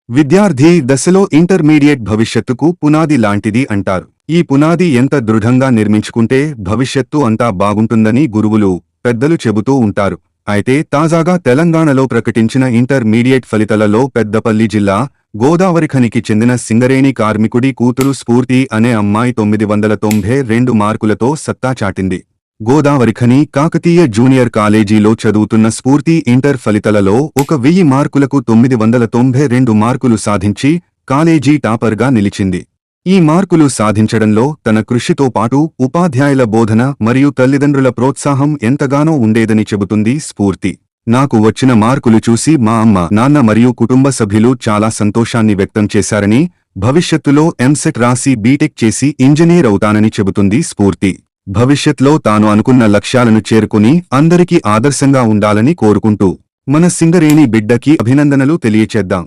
విద్యార్థి దశలో ఇంటర్మీడియట్ భవిష్యత్తుకు పునాది లాంటిది అంటారు. ఈ పునాది ఎంత దృఢంగా నిర్మించుకుంటే భవిష్యత్తు అంతా బాగుంటుందని గురువులు, పెద్దలు చెబుతూ ఉంటారు. అయితే తాజాగా తెలంగాణలో ప్రకటించిన ఇంటర్మీడియట్ ఫలితాలలో పెద్దపల్లి జిల్లా గోదావరిఖనికి చెందిన సింగరేణి కార్మికుడి కూతురు స్ఫూర్తి అనే అమ్మాయి 992 మార్కులతో సత్తా చాటింది. గోదావరిఖని కాకతీయ జూనియర్ కాలేజీలో చదువుతున్న స్ఫూర్తి ఇంటర్ ఫలితాలలో 1000 మార్కులకు 992 మార్కులు సాధించి కాలేజీ టాపర్గా నిలిచింది. ఈ మార్కులు సాధించడంలో తన కృషితో పాటు ఉపాధ్యాయుల బోధన మరియు తల్లిదండ్రుల ప్రోత్సాహం ఎంతగానో ఉండేదని చెబుతుంది స్ఫూర్తి. నాకు వచ్చిన మార్కులు చూసి మా అమ్మ, నాన్న మరియు కుటుంబ సభ్యులు చాలా సంతోషాన్ని వ్యక్తం చేశారని, భవిష్యత్తులో ఎంసెట్ రాసి బీటెక్ చేసి ఇంజనీర్ అవుతానని చెబుతుంది స్ఫూర్తి. భవిష్యత్లో తాను అనుకున్న లక్ష్యాలను చేరుకుని అందరికీ ఆదర్శంగా ఉండాలని కోరుకుంటూ మన సింగరేణి బిడ్డకి అభినందనలు తెలియచేద్దాం.